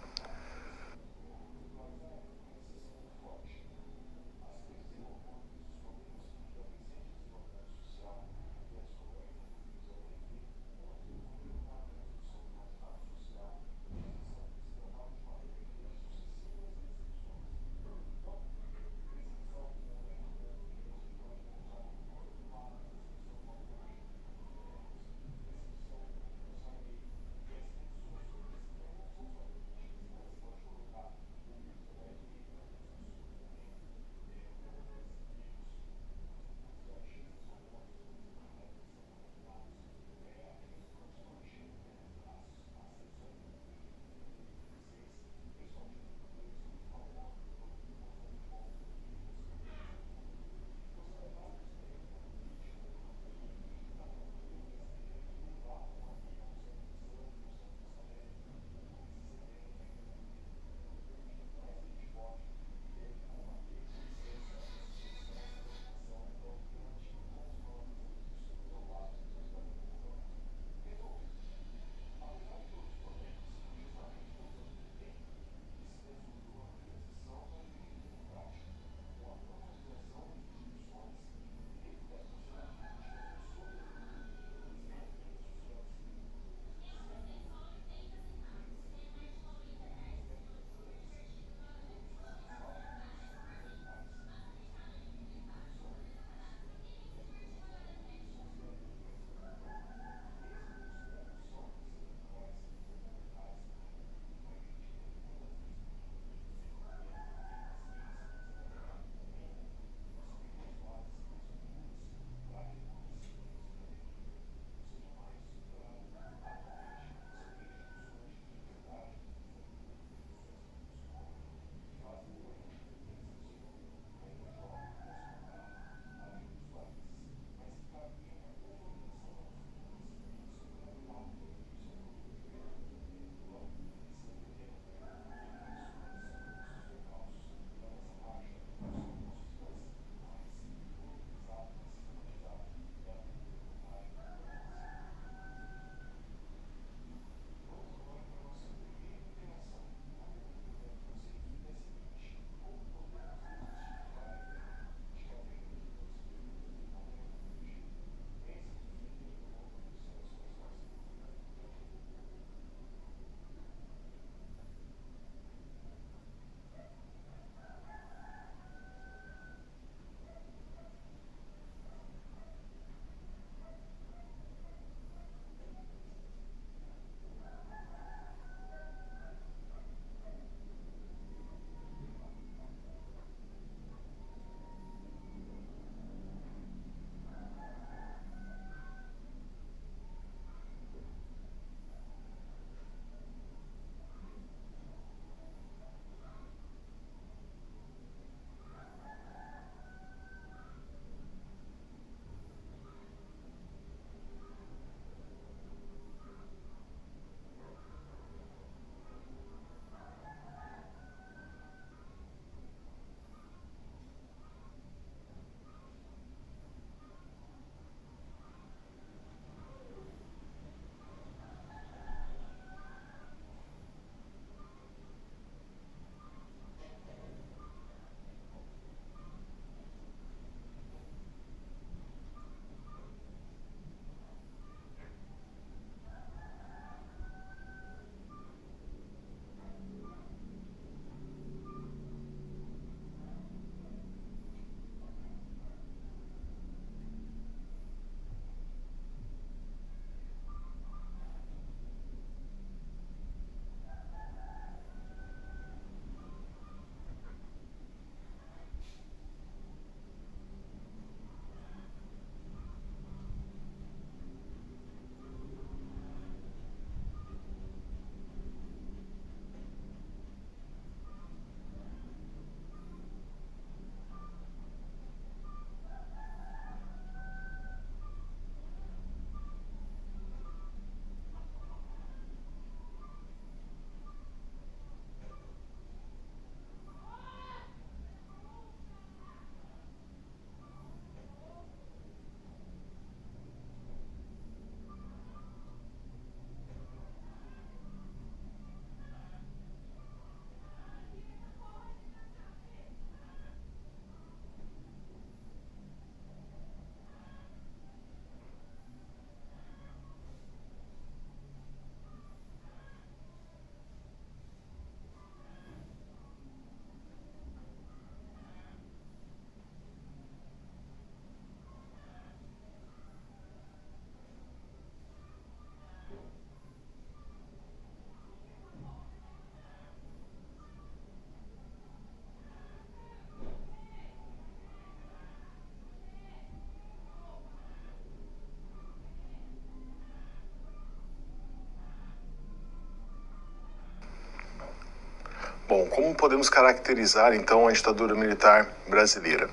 Bom, como podemos caracterizar então a ditadura militar brasileira?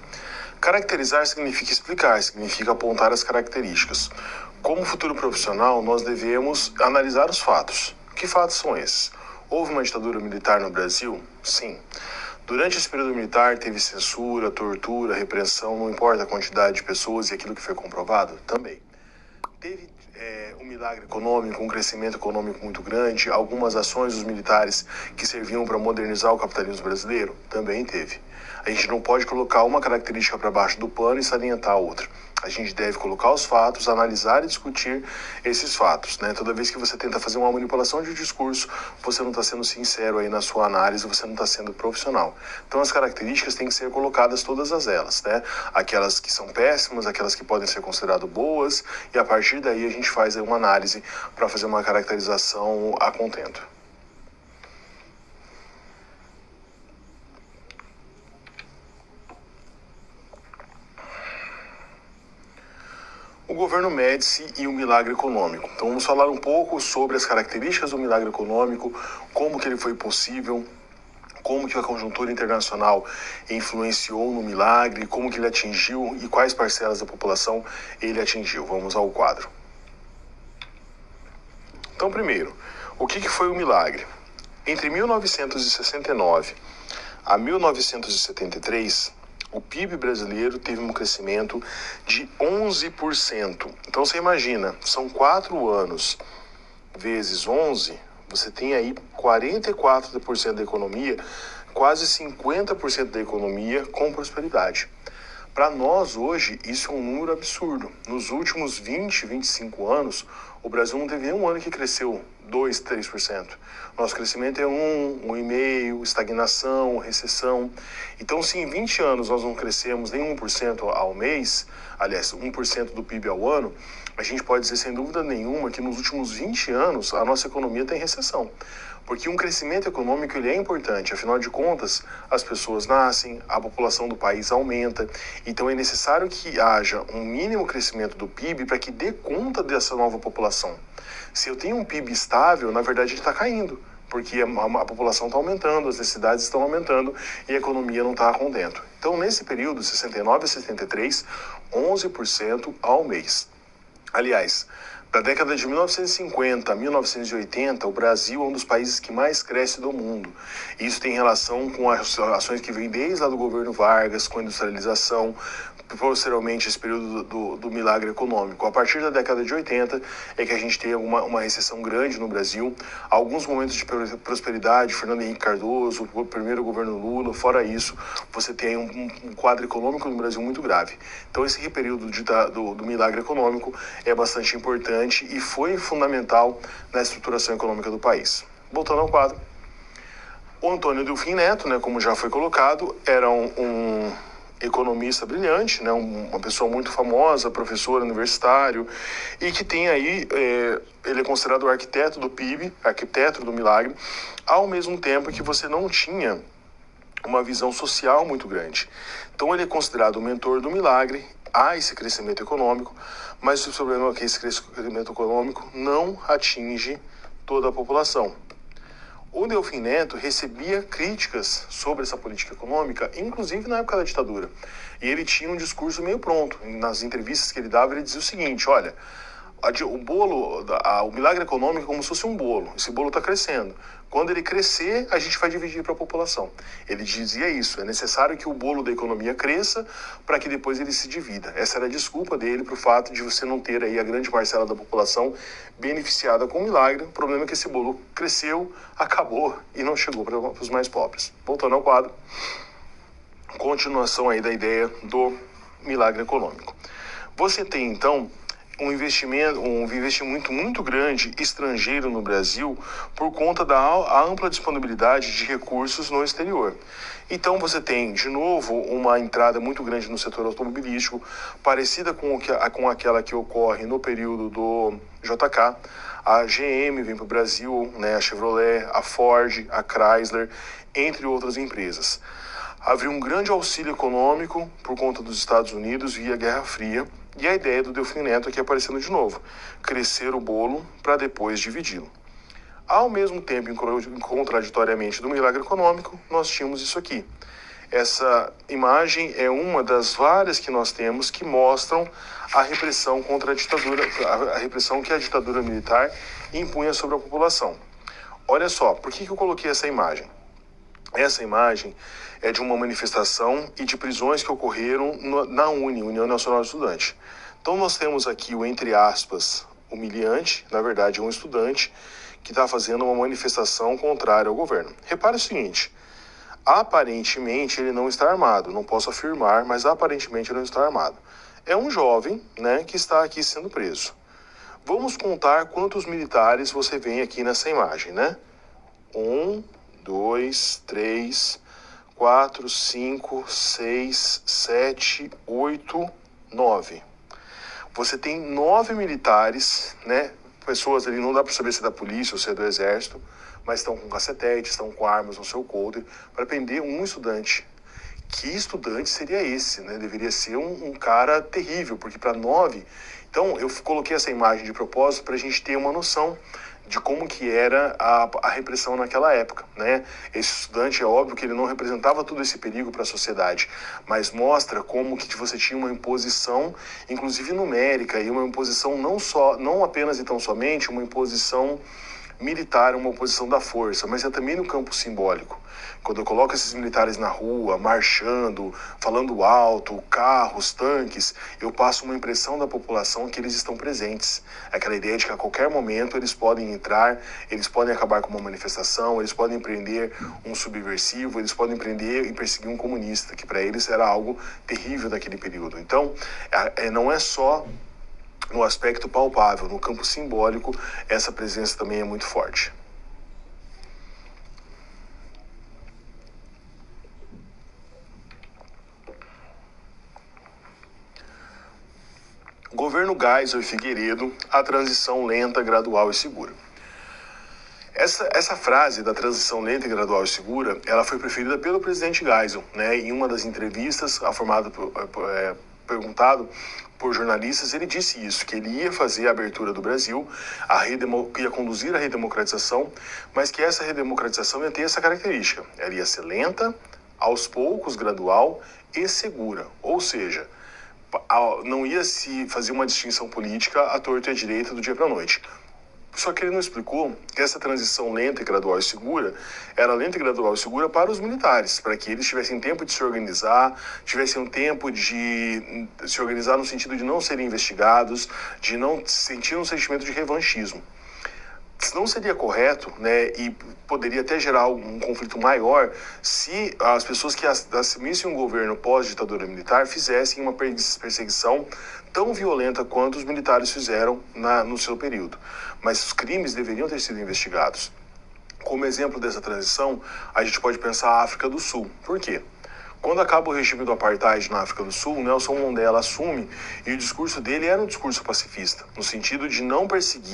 Caracterizar significa explicar, significa apontar as características. Como futuro profissional, nós devemos analisar os fatos. Que fatos são esses? Houve uma ditadura militar no Brasil? Sim. Durante esse período militar teve censura, tortura, repressão, não importa a quantidade de pessoas e aquilo que foi comprovado? Também. Teve um milagre econômico, um crescimento econômico muito grande, algumas ações dos militares que serviam para modernizar o capitalismo brasileiro? Também teve. A gente não pode colocar uma característica para baixo do pano e salientar a outra. A gente deve colocar os fatos, analisar e discutir esses fatos, né? Toda vez que você tenta fazer uma manipulação de discurso, você não está sendo sincero aí na sua análise, você não está sendo profissional. Então as características têm que ser colocadas todas elas, né? Aquelas que são péssimas, aquelas que podem ser consideradas boas, e a partir daí a gente faz aí uma análise para fazer uma caracterização a contento. O governo Médici e o milagre econômico. Então vamos falar um pouco sobre as características do milagre econômico, como que ele foi possível, como que a conjuntura internacional influenciou no milagre, como que ele atingiu e quais parcelas da população ele atingiu. Vamos ao quadro. Então, primeiro, o que foi o milagre? Entre 1969 a 1973, o PIB brasileiro teve um crescimento de 11%. Então você imagina, são 4 anos vezes 11, você tem aí 44% da economia, quase 50% da economia com prosperidade. Para nós hoje, isso é um número absurdo. Nos últimos 20, 25 anos, o Brasil não teve nenhum ano que cresceu 2, 3%. Nosso crescimento é 1,5%, estagnação, recessão. Então, se em 20 anos nós não crescemos nem 1% ao mês, aliás, 1% do PIB ao ano, a gente pode dizer sem dúvida nenhuma que nos últimos 20 anos a nossa economia está em recessão. Porque um crescimento econômico ele é importante, afinal de contas, as pessoas nascem, a população do país aumenta, então é necessário que haja um mínimo crescimento do PIB para que dê conta dessa nova população. Se eu tenho um PIB estável, na verdade ele está caindo, porque a população está aumentando, as necessidades estão aumentando e a economia não está contento. Então, nesse período, 69 a 73, 11% ao mês. Aliás, da década de 1950 a 1980, o Brasil é um dos países que mais cresce do mundo. Isso tem relação com as ações que vêm desde lá do governo Vargas, com a industrialização, posteriormente esse período do milagre econômico. A partir da década de 80 é que a gente tem uma recessão grande no Brasil, alguns momentos de prosperidade, Fernando Henrique Cardoso, o primeiro governo Lula, fora isso, você tem um quadro econômico no Brasil muito grave. Então esse período do milagre econômico é bastante importante e foi fundamental na estruturação econômica do país. Voltando ao quadro, o Antônio Delfim Neto, né, como já foi colocado, era um economista brilhante, né, uma pessoa muito famosa, professor universitário, e que tem aí, ele é considerado o arquiteto do PIB, arquiteto do milagre, ao mesmo tempo que você não tinha uma visão social muito grande. Então ele é considerado o mentor do milagre, há esse crescimento econômico, mas o problema é que esse crescimento econômico não atinge toda a população. O Delfim Neto recebia críticas sobre essa política econômica, inclusive na época da ditadura. E ele tinha um discurso meio pronto. Nas entrevistas que ele dava, ele dizia o seguinte: olha, o milagre econômico é como se fosse um bolo. Esse bolo está crescendo. Quando ele crescer, a gente vai dividir para a população. Ele dizia isso, é necessário que o bolo da economia cresça para que depois ele se divida. Essa era a desculpa dele para o fato de você não ter aí a grande parcela da população beneficiada com o milagre. O problema é que esse bolo cresceu, acabou e não chegou para os mais pobres. Voltando ao quadro, continuação aí da ideia do milagre econômico. Você tem então um investimento muito grande estrangeiro no Brasil por conta da ampla disponibilidade de recursos no exterior. Então você tem, de novo, uma entrada muito grande no setor automobilístico, parecida com aquela que ocorre no período do JK. A GM vem para o Brasil, né, a Chevrolet, a Ford, a Chrysler, entre outras empresas. Havia um grande auxílio econômico por conta dos Estados Unidos via Guerra Fria, e a ideia do Delfim Neto aqui aparecendo de novo, crescer o bolo para depois dividi-lo. Ao mesmo tempo, contraditoriamente do milagre econômico, nós tínhamos isso aqui. Essa imagem é uma das várias que nós temos que mostram a repressão contra a ditadura, a repressão que a ditadura militar impunha sobre a população. Olha só, por que eu coloquei essa imagem? Essa imagem é de uma manifestação e de prisões que ocorreram na União Nacional do Estudante. Então nós temos aqui o, entre aspas, humilhante, na verdade é um estudante que está fazendo uma manifestação contrária ao governo. Repare o seguinte, aparentemente ele não está armado, não posso afirmar, mas aparentemente ele não está armado. É um jovem, né, que está aqui sendo preso. Vamos contar quantos militares você vê aqui nessa imagem, né? 1, 2, 3, 4, 5, 6, 7, 8, 9. Você tem 9 militares, né? Pessoas ali, não dá para saber se é da polícia ou se é do exército, mas estão com cacetete, estão com armas no seu coldre, para prender um estudante. Que estudante seria esse, né? Deveria ser um cara terrível, porque para 9... Então, eu coloquei essa imagem de propósito para a gente ter uma noção de como que era a repressão naquela época, né? Esse estudante, é óbvio que ele não representava todo esse perigo para a sociedade, mas mostra como que você tinha uma imposição, inclusive numérica, e uma imposição não apenas e tão somente uma imposição militar, uma oposição da força, mas é também no campo simbólico. Quando eu coloco esses militares na rua, marchando, falando alto, carros, tanques, eu passo uma impressão da população que eles estão presentes. Aquela ideia de que a qualquer momento eles podem entrar, eles podem acabar com uma manifestação, eles podem prender um subversivo, eles podem prender e perseguir um comunista, que para eles era algo terrível naquele período. Então, não é só no aspecto palpável, no campo simbólico, essa presença também é muito forte. Governo Geisel e Figueiredo, a transição lenta, gradual e segura. Essa frase da transição lenta, gradual e segura, ela foi preferida pelo presidente Geisel, né? Em uma das entrevistas, perguntado por jornalistas, ele disse isso, que ele ia fazer a abertura do Brasil, que ia conduzir a redemocratização, mas que essa redemocratização ia ter essa característica. Ela ia ser lenta, aos poucos, gradual e segura. Ou seja, não ia se fazer uma distinção política à torta e à direita do dia para a noite. Só que ele não explicou que essa transição lenta, gradual e segura era lenta, gradual e segura para os militares, para que eles tivessem tempo de se organizar, tivessem um tempo de se organizar no sentido de não serem investigados, de não sentir um sentimento de revanchismo. Não seria correto, né, e poderia até gerar um conflito maior se as pessoas que assumissem um governo pós-ditadura militar fizessem uma perseguição tão violenta quanto os militares fizeram no seu período. Mas os crimes deveriam ter sido investigados. Como exemplo dessa transição, a gente pode pensar a África do Sul. Por quê? Quando acaba o regime do apartheid na África do Sul, Nelson Mandela assume e o discurso dele era um discurso pacifista, no sentido de não perseguir